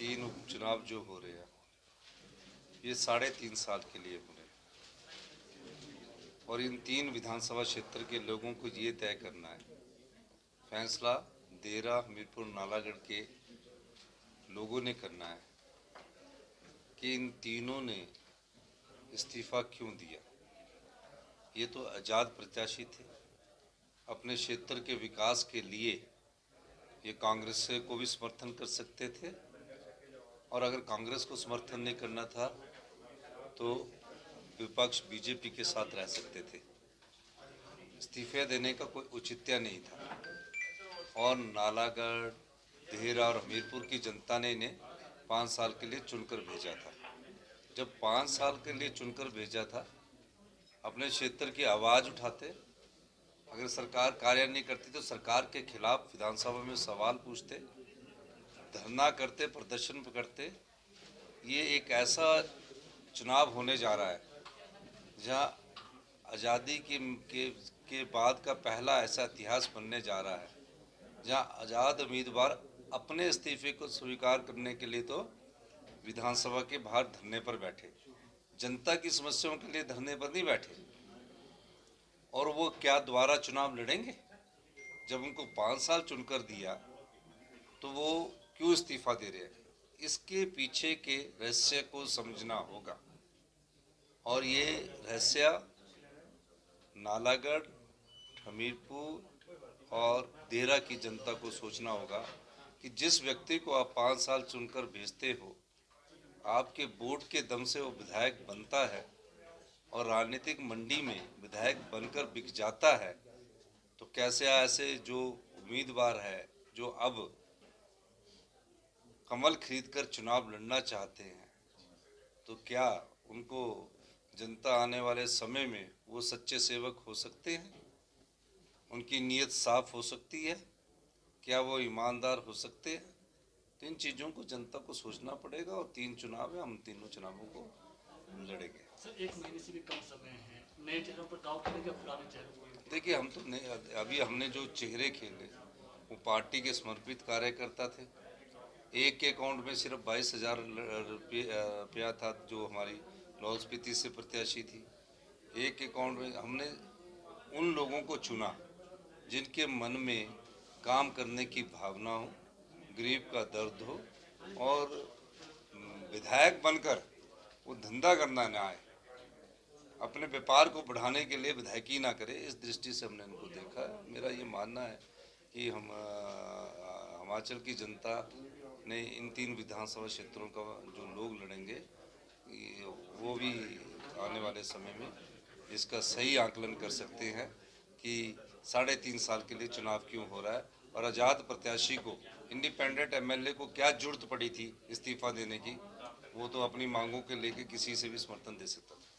तीन उपचुनाव जो हो रहे हैं ये 3.5 साल के लिए हो रहे हैं और इन तीन विधानसभा क्षेत्र के लोगों को ये तय करना है, फैसला देरा, हमीरपुर, नालागढ़ के लोगों ने करना है कि इन तीनों ने इस्तीफा क्यों दिया। ये तो आज़ाद प्रत्याशी थे, अपने क्षेत्र के विकास के लिए ये कांग्रेस को भी समर्थन कर सकते थे और अगर कांग्रेस को समर्थन नहीं करना था तो विपक्ष बीजेपी के साथ रह सकते थे। इस्तीफे देने का कोई औचित्य नहीं था और नालागढ़, देहरा और हमीरपुर की जनता ने इन्हें 5 साल के लिए चुनकर भेजा था। जब 5 साल के लिए चुनकर भेजा था, अपने क्षेत्र की आवाज़ उठाते, अगर सरकार कार्य नहीं करती तो सरकार के खिलाफ विधानसभा में सवाल पूछते, धरना करते, प्रदर्शन करते। ये एक ऐसा चुनाव होने जा रहा है जहां आज़ादी के बाद का पहला ऐसा इतिहास बनने जा रहा है जहां आज़ाद उम्मीदवार अपने इस्तीफे को स्वीकार करने के लिए तो विधानसभा के बाहर धरने पर बैठे, जनता की समस्याओं के लिए धरने पर नहीं बैठे। और वो क्या दोबारा चुनाव लड़ेंगे? जब उनको 5 साल चुनकर दिया तो वो क्यों इस्तीफा दे रहे हैं? इसके पीछे के रहस्य को समझना होगा और ये रहस्य नालागढ़, हमीरपुर और देहरा की जनता को सोचना होगा कि जिस व्यक्ति को आप 5 साल चुनकर भेजते हो, आपके वोट के दम से वो विधायक बनता है और राजनीतिक मंडी में विधायक बनकर बिक जाता है, तो कैसे ऐसे जो उम्मीदवार है जो अब कमल खरीदकर चुनाव लड़ना चाहते हैं, तो क्या उनको जनता आने वाले समय में वो सच्चे सेवक हो सकते हैं? उनकी नीयत साफ हो सकती है? क्या वो ईमानदार हो सकते हैं? तो इन चीज़ों को जनता को सोचना पड़ेगा और 3 चुनाव है, हम तीनों चुनावों को लड़ेंगे। सर 1 महीने से भी कम समय है, नए चेहरों पर दांव खेलेंगे, पुराने चेहरों को? देखिए, हम तो नहीं, अभी हमने जो चेहरे खेले वो पार्टी के समर्पित कार्यकर्ता थे। एक के अकाउंट में सिर्फ 22,000 रुपया था जो हमारी लाहौल स्पीति से प्रत्याशी थी। एक के अकाउंट में हमने उन लोगों को चुना जिनके मन में काम करने की भावना हो, गरीब का दर्द हो और विधायक बनकर वो धंधा करना ना आए, अपने व्यापार को बढ़ाने के लिए विधायकी ना करे। इस दृष्टि से हमने इनको देखा है। मेरा ये मानना है कि हिमाचल की जनता ने इन 3 विधानसभा क्षेत्रों का जो लोग लड़ेंगे वो भी आने वाले समय में इसका सही आकलन कर सकते हैं कि 3.5 साल के लिए चुनाव क्यों हो रहा है और आज़ाद प्रत्याशी को, इंडिपेंडेंट एमएलए को क्या जरूरत पड़ी थी इस्तीफा देने की। वो तो अपनी मांगों के लेके किसी से भी समर्थन दे सकता था।